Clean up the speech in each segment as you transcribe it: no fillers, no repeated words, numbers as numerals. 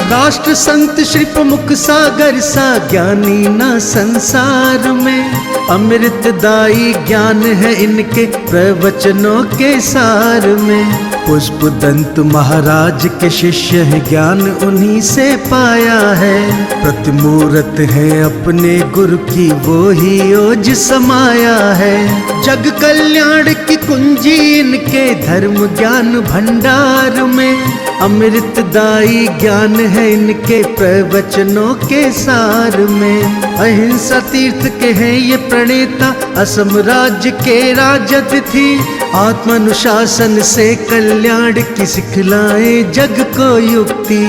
राष्ट्र संत श्री प्रमुख सागर सा ज्ञानी ना संसार में। अमृतदायी ज्ञान है इनके प्रवचनों के सार में। पुष्प दंत महाराज के शिष्य हैं, ज्ञान उन्हीं से पाया है। प्रतिमूर्त है अपने गुरु की, वो ही ओज समाया है। जग कल्याण की कुंजी इनके धर्म ज्ञान भंडार में। अमृतदायी ज्ञान है इनके प्रवचनों के सार में। अहिंसा तीर्थ के हैं ये प्रणेता, असम राज्य के राजतिथि। आत्मानुशासन से कल्याण की सिखलाए जग को युक्ति।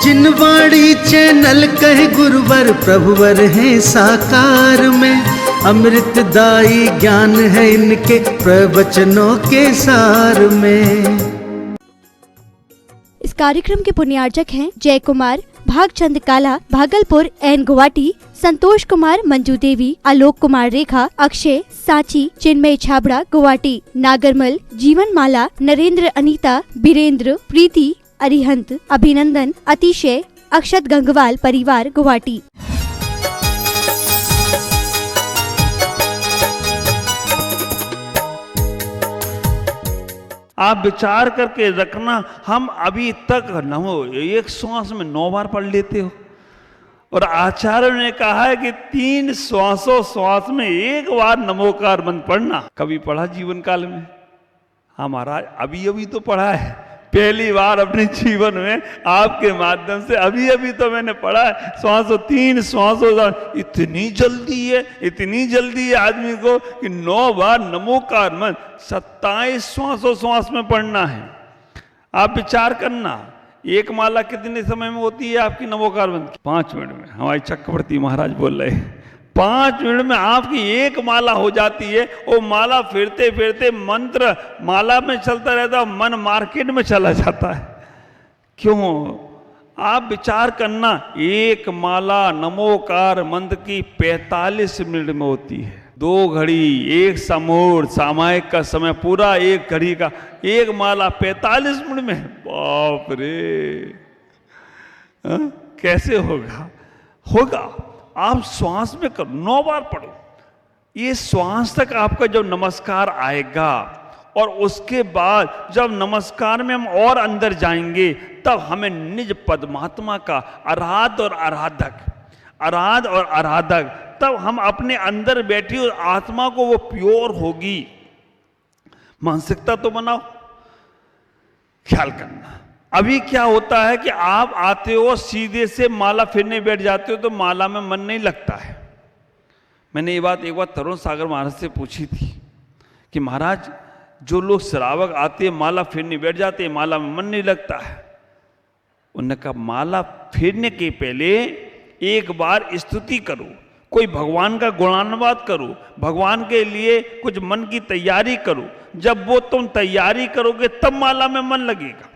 जिन वाणी चैनल कहे गुरुवर, प्रभुवर हैं साकार में। अमृतदायी ज्ञान है इनके प्रवचनों के सार में। इस कार्यक्रम के पुण्यार्चक हैं जय कुमार, भागचंद काला, भागलपुर एन गुवाहाटी, संतोष कुमार, मंजू देवी, आलोक कुमार रेखा, अक्षय सांची, चिन्मय छाबड़ा गुवाहाटी, नागरमल, जीवन माला, नरेंद्र, अनीता, बीरेंद्र, प्रीति, अरिहंत, अभिनंदन, अतिशय, अक्षत गंगवाल परिवार गुवाहाटी। आप विचार करके रखना, हम अभी तक नमो एक श्वास में 9 बार पढ़ लेते हो, और आचार्य ने कहा है कि 3 श्वास में 1 बार नमोकार मंत्र पढ़ना। कभी पढ़ा जीवन काल में? हाँ महाराज, अभी तो पढ़ा है, पहली बार अपने जीवन में आपके माध्यम से अभी तो मैंने पढ़ा है। 3 श्वासों, इतनी जल्दी है आदमी को कि 9 बार नमोकार मंत्र 27 श्वास में पढ़ना है। आप विचार करना, एक माला कितने समय में होती है आपकी नमोकार मंत्र? 5 मिनट में। हमारे चक्रवर्ती महाराज बोल रहे हैं 5 मिनट में आपकी एक माला हो जाती है। वो माला फिरते फिरते मंत्र माला में चलता रहता, मन मार्केट में चला जाता है। क्यों? आप विचार करना, एक माला नमोकार मंत्र की 45 मिनट में होती है। 2 घड़ी, एक समूह सामायिक का समय पूरा 1 घड़ी का, एक माला 45 मिनट में। बाप रे, कैसे होगा? आप श्वास में करो, 9 बार पढ़ो। ये श्वास तक आपका जब नमस्कार आएगा, और उसके बाद जब नमस्कार में हम और अंदर जाएंगे, तब हमें निज परमात्मा का आराध और आराधक, तब हम अपने अंदर बैठी और आत्मा को वो प्योर होगी। मानसिकता तो बनाओ, ख्याल करना। अभी क्या होता है कि आप आते हो, सीधे से माला फिरने बैठ जाते हो, तो माला में मन नहीं लगता है। मैंने ये बात एक बार तरुण सागर महाराज से पूछी थी कि महाराज, जो लोग श्रावक आते हैं माला फिरने बैठ जाते हैं, माला में मन नहीं लगता है। उन्होंने कहा, माला फिरने के पहले एक बार स्तुति करो, कोई भगवान का गुणानुवाद करो, भगवान के लिए कुछ मन की तैयारी करो। जब वो तुम तैयारी करोगे तब माला में मन लगेगा।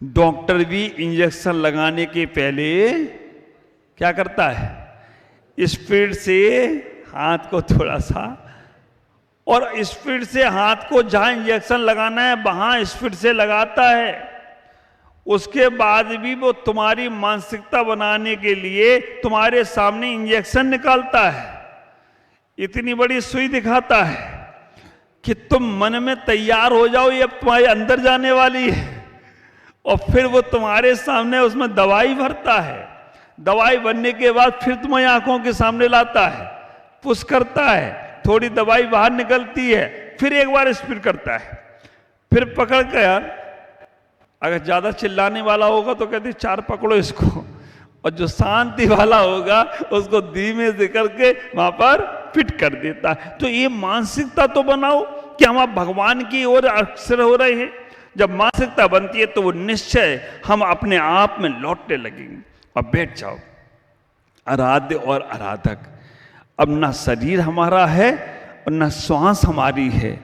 डॉक्टर भी इंजेक्शन लगाने के पहले क्या करता है? स्पीड से हाथ को थोड़ा सा, और स्पीड से हाथ को जहां इंजेक्शन लगाना है वहां स्पीड से लगाता है। उसके बाद भी वो तुम्हारी मानसिकता बनाने के लिए तुम्हारे सामने इंजेक्शन निकालता है, इतनी बड़ी सुई दिखाता है कि तुम मन में तैयार हो जाओ, ये अब तुम्हारे अंदर जाने वाली है। और फिर वो तुम्हारे सामने उसमें दवाई भरता है। दवाई भरने के बाद फिर तुम्हारी आंखों के सामने लाता है, पुश करता है, थोड़ी दवाई बाहर निकलती है, फिर एक बार स्पीड करता है, फिर पकड़ कर, यार अगर ज्यादा चिल्लाने वाला होगा तो कहते 4 पकड़ो इसको, और जो शांति वाला होगा उसको धीमे से करके वहां पर फिट कर देता है। तो ये मानसिकता तो बनाओ कि हम आप भगवान की ओर अग्रसर हो रहे हैं। जब मानसिकता बनती है तो वो निश्चय हम अपने आप में लौटने लगेंगे। और बैठ जाओ, आराध्य और आराधक। अब ना शरीर हमारा है और ना श्वास हमारी है।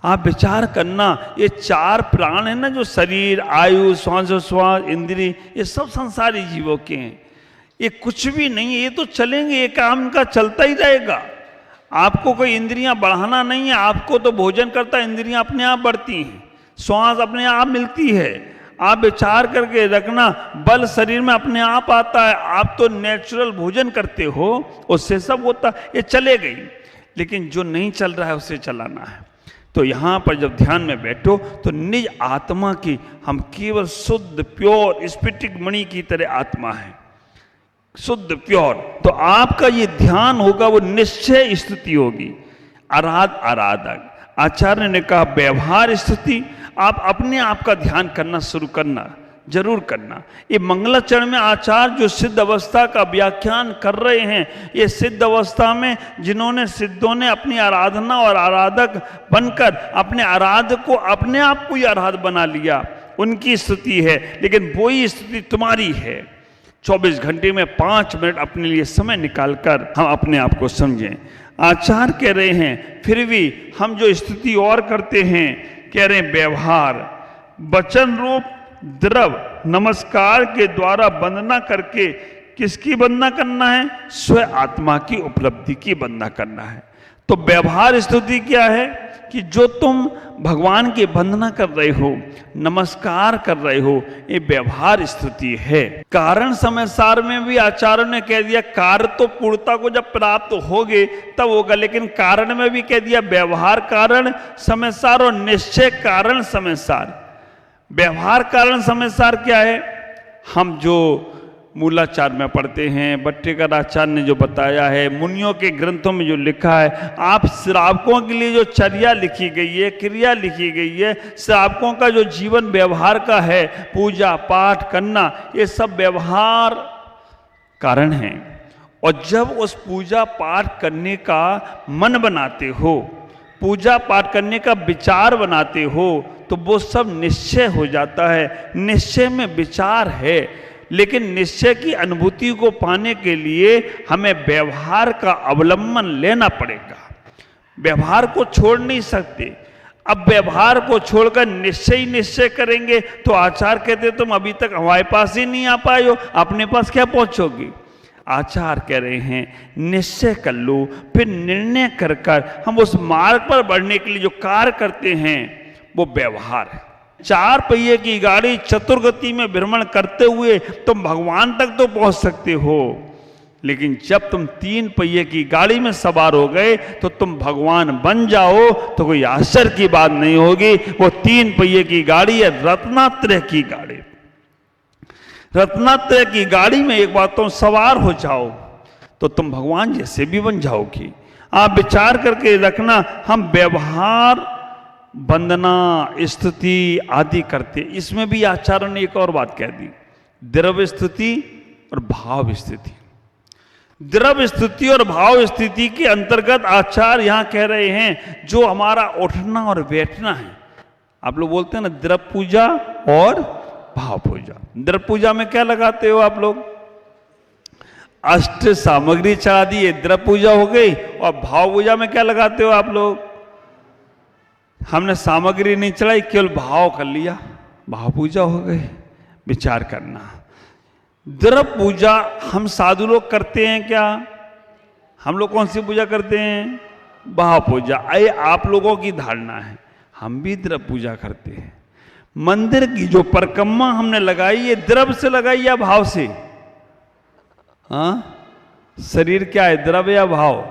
आप विचार करना, ये 4 प्राण है ना, जो शरीर, आयु, श्वास, इंद्रिय, ये सब संसारी जीवों के हैं। ये कुछ भी नहीं है, ये तो चलेंगे, ये काम का चलता ही रहेगा। आपको कोई इंद्रियां बढ़ाना नहीं है। आपको तो भोजन करता इंद्रियां अपने आप बढ़ती हैं, श्वास अपने आप मिलती है, आप विचार करके रखना, बल शरीर में अपने आप आता है। आप तो नेचुरल भोजन करते हो, उससे सब होता, ये चले गई। लेकिन जो नहीं चल रहा है उसे चलाना है। तो यहाँ पर जब ध्यान में बैठो तो निज आत्मा की हम केवल शुद्ध प्योर स्फटिक मणि की तरह आत्मा है, शुद्ध प्योर। तो आपका ये ध्यान होगा, वो निश्चय स्तुति होगी। आराधक आचार्य ने कहा व्यवहार स्तुति। आप अपने आप का ध्यान करना शुरू करना, जरूर करना। ये मंगलाचरण में आचार्य जो सिद्ध अवस्था का व्याख्यान कर रहे हैं, ये सिद्ध अवस्था में जिन्होंने सिद्धों ने अपनी आराधना और आराधक बनकर अपने आराधक को अपने आप को ही आराध बना लिया, उनकी स्तुति है। लेकिन वही स्तुति तुम्हारी है। 24 घंटे में 5 मिनट अपने लिए समय निकालकर हम अपने आप को समझें। आचार्य कह रहे हैं फिर भी हम जो स्तुति और करते हैं, कह रहे हैं व्यवहार वचन रूप द्रव नमस्कार के द्वारा वंदना करके, किसकी वंदना करना है? स्वयं आत्मा की उपलब्धि की वंदना करना है। तो व्यवहार स्तुति क्या है कि जो तुम भगवान की वंदना कर रहे हो, नमस्कार कर रहे हो, ये व्यवहार स्तुति है। कारण समय सार में भी आचार्यों ने कह दिया कार्य तो पूर्णता को जब प्राप्त होगे तब होगा, लेकिन कारण में भी कह दिया व्यवहार कारण समय सार और निश्चय कारण समय सार। व्यवहार कारण समय सार क्या है? हम जो मूलाचार में पढ़ते हैं, भट्टिकार आचार्य ने जो बताया है, मुनियों के ग्रंथों में जो लिखा है, आप श्रावकों के लिए जो चर्या लिखी गई है, क्रिया लिखी गई है, श्रावकों का जो जीवन व्यवहार का है, पूजा पाठ करना, ये सब व्यवहार कारण है। और जब उस पूजा पाठ करने का मन बनाते हो, पूजा पाठ करने का विचार बनाते हो, तो वो सब निश्चय हो जाता है। निश्चय में विचार है, लेकिन निश्चय की अनुभूति को पाने के लिए हमें व्यवहार का अवलंबन लेना पड़ेगा। व्यवहार को छोड़ नहीं सकते। अब व्यवहार को छोड़कर निश्चय ही निश्चय करेंगे तो आचार्य कहते तुम अभी तक हमारे पास ही नहीं आ पाए हो, अपने पास क्या पहुंचोगे? आचार्य कह रहे हैं निश्चय कर लो, फिर निर्णय कर कर हम उस मार्ग पर बढ़ने के लिए जो कार्य करते हैं वो व्यवहार है। 4 पहिए की गाड़ी चतुर्गति में भ्रमण करते हुए तुम भगवान तक तो पहुंच सकते हो, लेकिन जब तुम 3 पहिए की गाड़ी में सवार हो गए तो तुम भगवान बन जाओ तो कोई आश्चर्य की बात नहीं होगी। वो 3 पहिए की गाड़ी है रत्नात्रय की गाड़ी। रत्नात्रय की गाड़ी में एक बार तुम सवार हो जाओ तो तुम भगवान जैसे भी बन जाओगी। आप विचार करके रखना, हम व्यवहार वंदना स्तुति आदि करते, इसमें भी आचार्य ने एक और बात कह दी, द्रव्य स्तुति और भाव स्थिति। द्रव्य स्तुति और भाव स्थिति के अंतर्गत आचार्य यहां कह रहे हैं जो हमारा उठना और बैठना है। आप लोग बोलते हैं ना द्रव्य पूजा और भाव पूजा। द्रव्य पूजा में क्या लगाते हो आप लोग? अष्ट सामग्री चढ़ा दी, ये द्रव्य पूजा हो गई। और भाव पूजा में क्या लगाते हो आप लोग? हमने सामग्री नहीं चढ़ाई, केवल भाव कर लिया, भाव पूजा हो गई। विचार करना, द्रव्य पूजा हम साधु लोग करते हैं क्या? हम लोग कौन सी पूजा करते हैं? भाव पूजा। ये आप लोगों की धारणा है, हम भी द्रव्य पूजा करते हैं। मंदिर की जो परिक्रमा हमने लगाई, ये द्रव्य से लगाई या भाव से? हाँ, शरीर क्या है, द्रव्य या भाव?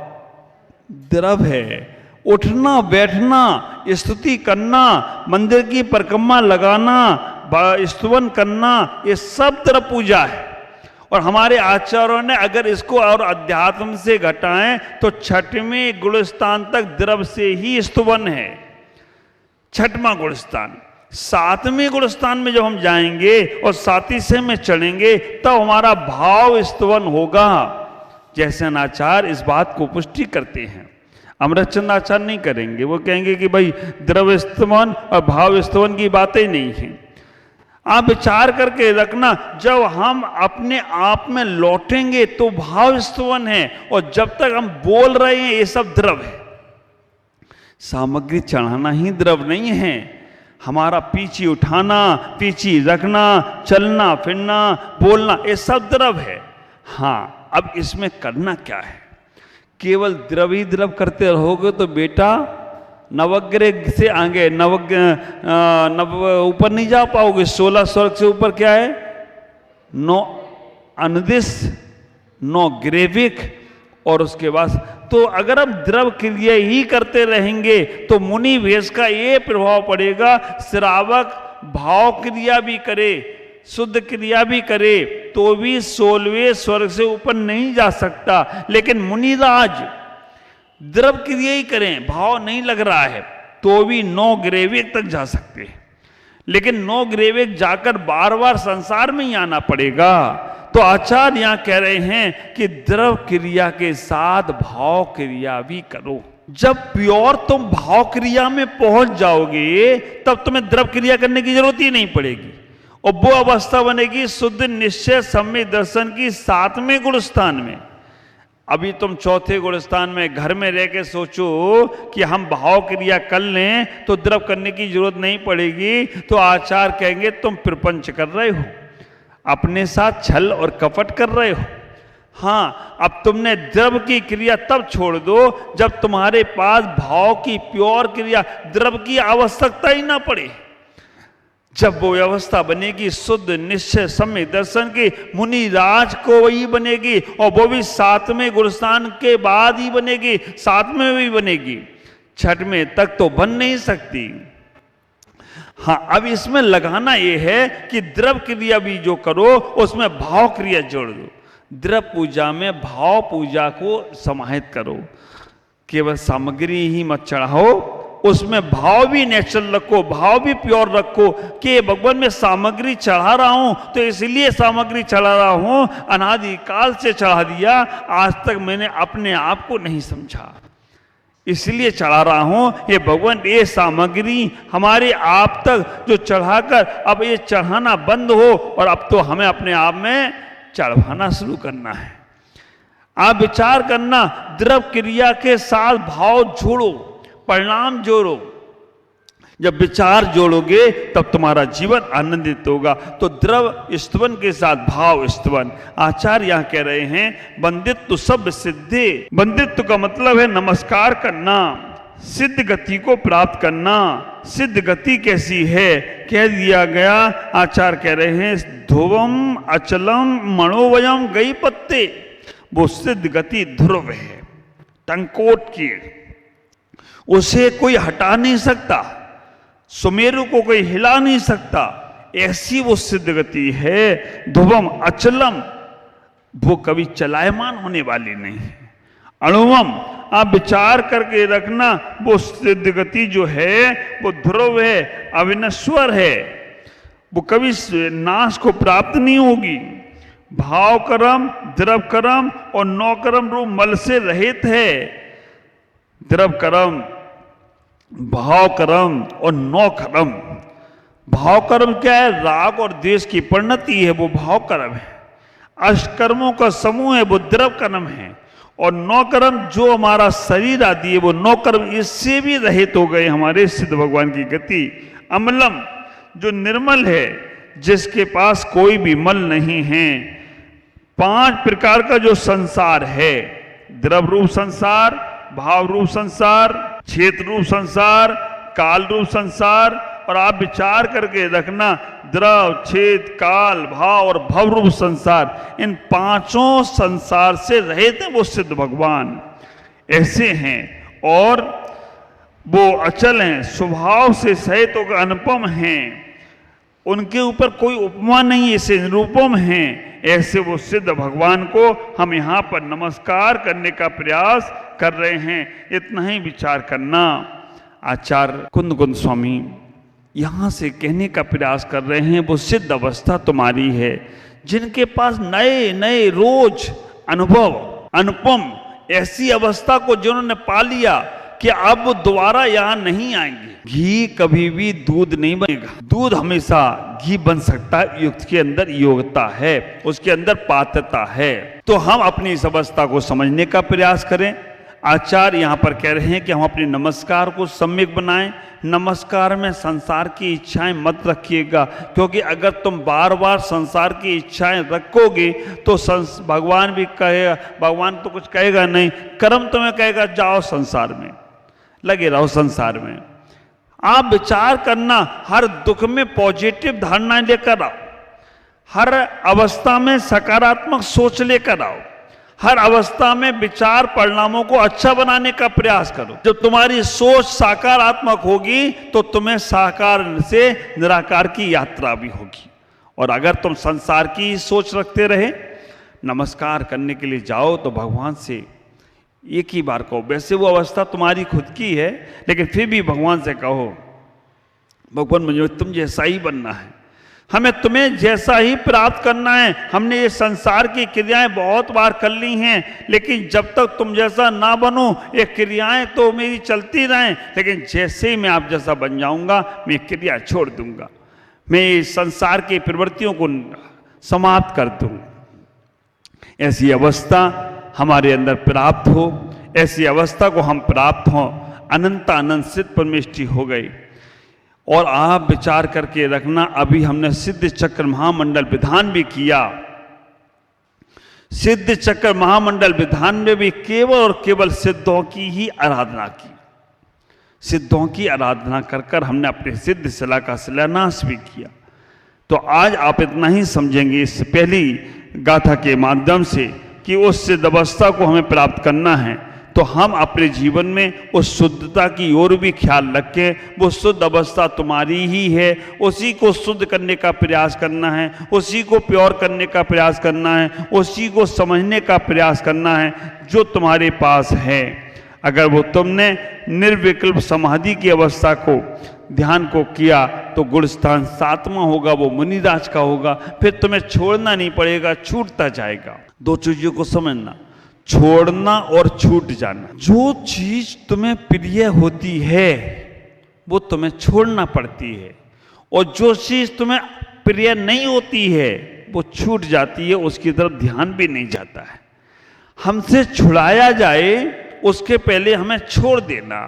द्रव्य है। उठना बैठना, स्तुति करना, मंदिर की परिक्रमा लगाना, स्तुवन करना, ये सब द्रव्य पूजा है। और हमारे आचार्यों ने अगर इसको और अध्यात्म से घटाएं तो 6वें गुणस्थान तक द्रव्य से ही स्तुवन है। 6वां गुणस्थान, 7वें गुणस्थान में जब हम जाएंगे और 37 में चढ़ेंगे तब हमारा भाव स्तुवन होगा। जैसे आचार्य इस बात को पुष्टि करते हैं। अमृतचंद आचार्य नहीं करेंगे, वो कहेंगे कि भाई द्रव्य स्तवन और भाव स्तवन की बातें नहीं है। आप विचार करके रखना, जब हम अपने आप में लौटेंगे तो भाव स्तवन है, और जब तक हम बोल रहे हैं ये सब द्रव्य है। सामग्री चढ़ाना ही द्रव्य नहीं है, हमारा पीछे उठाना, पीछे रखना, चलना फिरना, बोलना, ये सब द्रव्य है। हाँ, अब इसमें करना क्या है? केवल द्रव्य ही द्रव्य करते रहोगे तो बेटा नवग्रह से आगे नव ऊपर नहीं जा पाओगे। 16 स्वर्ग से ऊपर क्या है? 9 अनुदिश, 9 ग्रेविक, और उसके बाद तो अगर हम द्रव क्रिया ही करते रहेंगे तो मुनि वेश का ये प्रभाव पड़ेगा, श्रावक भाव क्रिया भी करे, शुद्ध क्रिया भी करे तो भी 16वें स्वर्ग से ऊपर नहीं जा सकता। लेकिन मुनिराज द्रव क्रिया ही करें, भाव नहीं लग रहा है, तो भी 9 ग्रेविक तक जा सकते हैं। लेकिन 9 ग्रेविक जाकर बार बार संसार में ही आना पड़ेगा। तो आचार्य यहां कह रहे हैं कि द्रव क्रिया के साथ भाव क्रिया भी करो। जब प्योर तुम भाव क्रिया में पहुंच जाओगे तब तुम्हें द्रव क्रिया करने की जरूरत ही नहीं पड़ेगी, और वो अवस्था बनेगी शुद्ध निश्चय सम्यक दर्शन की 7वें गुण स्थान में। अभी तुम 4थे गुण स्थान में घर में रह के सोचो कि हम भाव क्रिया कर लें तो द्रव करने की जरूरत नहीं पड़ेगी, तो आचार्य कहेंगे तुम प्रपंच कर रहे हो, अपने साथ छल और कपट कर रहे हो। हाँ, अब तुमने द्रव की क्रिया तब छोड़ दो जब तुम्हारे पास भाव की प्योर क्रिया, द्रव की आवश्यकता ही ना पड़े। जब वो व्यवस्था बनेगी शुद्ध निश्चय सम्यक दर्शन की, मुनि राज को वही बनेगी, और वो भी 7वें गुणस्थान के बाद ही बनेगी, 7वें भी बनेगी, 6वें तक तो बन नहीं सकती। हाँ, अब इसमें लगाना ये है कि द्रव क्रिया भी जो करो उसमें भाव क्रिया जोड़ दो। द्रव पूजा में भाव पूजा को समाहित करो, केवल सामग्री ही मत चढ़ाओ, उसमें भाव भी नेचुरल रखो, भाव भी प्योर रखो कि भगवान में सामग्री चढ़ा रहा हूं तो इसलिए सामग्री चढ़ा रहा हूं, अनादि काल से चढ़ा दिया, आज तक मैंने अपने आप को नहीं समझा इसलिए चढ़ा रहा हूं। ये भगवान ये सामग्री हमारे आप तक जो चढ़ाकर अब ये चढ़ाना बंद हो, और अब तो हमें अपने आप में चढ़ाना शुरू करना है। आप विचार करना, द्रव क्रिया के साथ भाव जोड़ो, परिणाम जोड़ो। जब विचार जोड़ोगे तब तुम्हारा जीवन आनंदित होगा। तो द्रव स्तवन के साथ भाव स्तवन। आचार्य यहां कह रहे हैं बंदित्व सब सिद्धि। बंदित्व का मतलब है नमस्कार करना, सिद्ध गति को प्राप्त करना। सिद्ध गति कैसी है कह दिया गया। आचार्य कह रहे हैं ध्रुवम अचलम मनोवयम गई पत्ते। वो सिद्ध गति ध्रुव है, टंकोट की, उसे कोई हटा नहीं सकता, सुमेरु को कोई हिला नहीं सकता, ऐसी वो सिद्ध गति है। ध्रुवम अचलम, वो कभी चलायमान होने वाली नहीं है। अणुवम, आप विचार करके रखना, वो सिद्ध गति जो है वो ध्रुव है, अविनश्वर है, वो कभी नाश को प्राप्त नहीं होगी। भाव कर्म, द्रव कर्म और नौ कर्म रूप मल से रहित है। द्रव कर्म, भाव कर्म और नौ कर्म। भाव कर्म क्या है? राग और द्वेष की परिणति है, वो भाव कर्म है। अष्टकर्मों का समूह है, वो द्रव कर्म है। और नौ कर्म जो हमारा शरीर आदि है वो नौ कर्म, इससे भी रहित हो गए हमारे सिद्ध भगवान की गति। अमलम, जो निर्मल है, जिसके पास कोई भी मल नहीं है। 5 प्रकार का जो संसार है, द्रव रूप संसार, भाव रूप संसार, क्षेत्र रूप संसार, काल रूप संसार। और आप विचार करके रखना, द्रव, क्षेत्र, काल, भाव और भव रूप संसार, इन 5 संसार से रहित हैं वो सिद्ध भगवान। ऐसे हैं और वो अचल हैं, स्वभाव से सहित होकर अनुपम हैं, उनके ऊपर कोई उपमा नहीं, ऐसे निरूपम हैं। ऐसे वो सिद्ध भगवान को हम यहाँ पर नमस्कार करने का प्रयास कर रहे हैं। इतना ही विचार करना। आचार्य कुंद स्वामी यहाँ से कहने का प्रयास कर रहे हैं वो सिद्ध अवस्था तुम्हारी है, जिनके पास नए नए रोज अनुभव, अनुपम ऐसी अवस्था को जिन्होंने पा लिया कि अब वो दोबारा यहाँ नहीं आएंगे। घी कभी भी दूध नहीं बनेगा, दूध हमेशा घी बन सकता है, युक्त के अंदर योग्यता है, उसके अंदर पात्रता है। तो हम अपनी इस अवस्था को समझने का प्रयास करें। आचार्य यहाँ पर कह रहे हैं कि हम अपने नमस्कार को सम्यक बनाएं। नमस्कार में संसार की इच्छाएं मत रखिएगा, क्योंकि अगर तुम बार बार संसार की इच्छाएं रखोगे तो भगवान भी कहेगा, भगवान तो कुछ कहेगा नहीं, कर्म तुम्हें कहेगा जाओ संसार में, लगे रहो संसार में। आप विचार करना, हर दुख में पॉजिटिव धारणाएं लेकर आओ, हर अवस्था में सकारात्मक सोच लेकर आओ, हर अवस्था में विचार परिणामों को अच्छा बनाने का प्रयास करो। जब तुम्हारी सोच सकारात्मक होगी तो तुम्हें साकार से निराकार की यात्रा भी होगी। और अगर तुम संसार की सोच रखते रहे, नमस्कार करने के लिए जाओ तो भगवान से एक ही बार कहो, वैसे वो अवस्था तुम्हारी खुद की है, लेकिन फिर भी भगवान से कहो, भगवान मुझे तुम जैसा ही बनना है, हमें तुम्हें जैसा ही प्राप्त करना है। हमने ये संसार की क्रियाएं बहुत बार कर ली हैं, लेकिन जब तक तुम जैसा ना बनो, ये क्रियाएं तो मेरी चलती रहें, लेकिन जैसे ही मैं आप जैसा बन जाऊंगा, मैं क्रिया छोड़ दूंगा, मैं संसार की प्रवृत्तियों को समाप्त कर दूंगा। ऐसी अवस्था हमारे अंदर प्राप्त हो, ऐसी अवस्था को हम प्राप्त हों, अनंत अनंत सिद्ध परमेष्टि हो गई। और आप विचार करके रखना, अभी हमने सिद्ध चक्र महामंडल विधान भी किया। सिद्ध चक्र महामंडल विधान में भी केवल और केवल सिद्धों की ही आराधना की। सिद्धों की आराधना कर कर हमने अपने सिद्ध शिला का शिलान्यास भी किया। तो आज आप इतना ही समझेंगे इस पहली गाथा के माध्यम से कि उस सिद्ध अवस्था को हमें प्राप्त करना है, तो हम अपने जीवन में उस शुद्धता की ओर भी ख्याल रखें। वो शुद्ध अवस्था तुम्हारी ही है, उसी को शुद्ध करने का प्रयास करना है, उसी को प्योर करने का प्रयास करना है, उसी को समझने का प्रयास करना है जो तुम्हारे पास है। अगर वो तुमने निर्विकल्प समाधि की अवस्था को ध्यान को किया तो गुण स्थान 7वां होगा, वो मुनिराज का होगा। फिर तुम्हें छोड़ना नहीं पड़ेगा, छूटता जाएगा। दो चीजों को समझना, छोड़ना और छूट जाना। जो चीज तुम्हें प्रिय होती है वो तुम्हें छोड़ना पड़ती है, और जो चीज तुम्हें प्रिय नहीं होती है वो छूट जाती है, उसकी तरफ ध्यान भी नहीं जाता है। हमसे छुड़ाया जाए उसके पहले हमें छोड़ देना।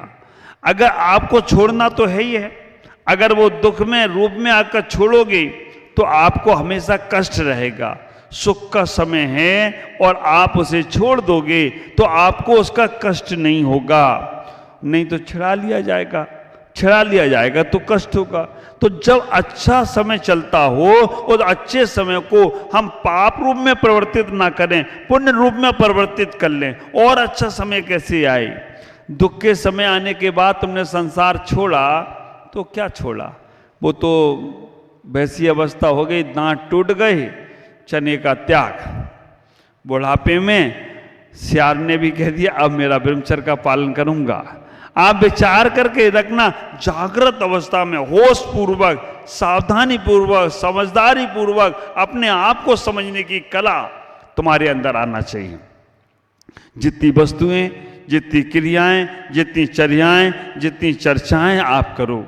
अगर आपको छोड़ना तो है ही है, अगर वो दुख में रूप में आकर छोड़ोगे तो आपको हमेशा कष्ट रहेगा। सुख का समय है और आप उसे छोड़ दोगे तो आपको उसका कष्ट नहीं होगा, नहीं तो छुड़ा लिया जाएगा, छुड़ा लिया जाएगा तो कष्ट होगा। तो जब अच्छा समय चलता हो उस अच्छे समय को हम पाप रूप में परिवर्तित ना करें, पुण्य रूप में परिवर्तित कर लें। और अच्छा समय कैसे आए? दुख के समय आने के बाद तुमने संसार छोड़ा तो क्या छोड़ा? वो तो वैसी अवस्था हो गई, दांत टूट गए, चने का त्याग। बुढ़ापे में सियार ने भी कह दिया अब मेरा ब्रह्मचर्य का पालन करूंगा। आप विचार करके रखना, जागृत अवस्था में होश पूर्वक, सावधानी पूर्वक, समझदारी पूर्वक अपने आप को समझने की कला तुम्हारे अंदर आना चाहिए। जितनी वस्तुएं, जितनी क्रियाएं, जितनी चर्याएं, जितनी चर्चाएं आप करो,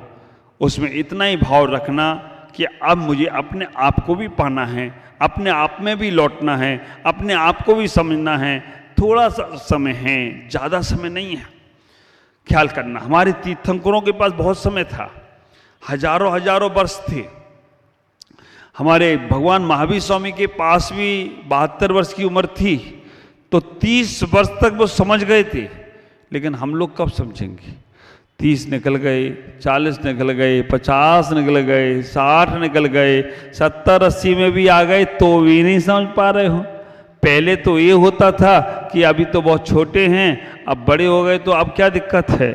उसमें इतना ही भाव रखना कि अब मुझे अपने आप को भी पाना है, अपने आप में भी लौटना है, अपने आप को भी समझना है। थोड़ा सा समय है, ज़्यादा समय नहीं है। ख्याल करना, हमारे तीर्थंकरों के पास बहुत समय था, हजारों हजारों वर्ष थे। हमारे भगवान महावीर स्वामी के पास भी 72 वर्ष की उम्र थी, तो 30 वर्ष तक वो समझ गए थे। लेकिन हम लोग कब समझेंगे? 30 निकल गए, 40 निकल गए, 50 निकल गए, 60 निकल गए, 70-80 में भी आ गए तो भी नहीं समझ पा रहे हो। पहले तो ये होता था कि अभी तो बहुत छोटे हैं, अब बड़े हो गए तो अब क्या दिक्कत है?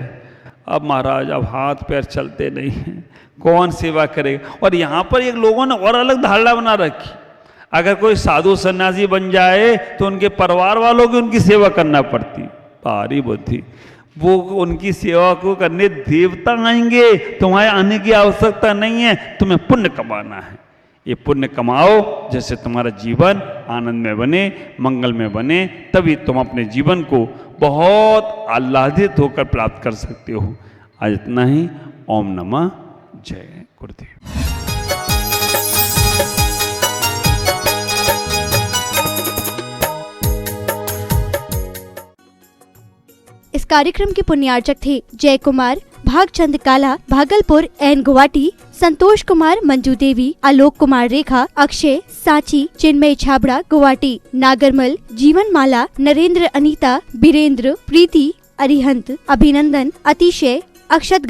अब महाराज अब हाथ पैर चलते नहीं हैं, कौन सेवा करेगा? और यहाँ पर एक लोगों ने और अलग धारणा बना रखी, अगर कोई साधु सन्यासी बन जाए तो उनके परिवार वालों की उनकी सेवा करना पड़ती। भारी बुद्धि, वो उनकी सेवा को करने देवता आएंगे, तुम्हारे आने की आवश्यकता नहीं है, तुम्हें पुण्य कमाना है। ये पुण्य कमाओ जिससे तुम्हारा जीवन आनंद में बने, मंगल में बने, तभी तुम अपने जीवन को बहुत आह्लादित होकर प्राप्त कर सकते हो। आज इतना ही। ओम नमः जय गुरुदेव। इस कार्यक्रम के पुण्यार्चक थे जय कुमार भागचंद काला भागलपुर एंड गुवाहाटी, संतोष कुमार मंजू देवी, आलोक कुमार रेखा, अक्षय सांची, चिन्मय छाबड़ा गुवाहाटी, नागरमल, जीवन माला, नरेंद्र अनीता, बीरेंद्र, प्रीति, अरिहंत, अभिनंदन, अतिशय, अक्षत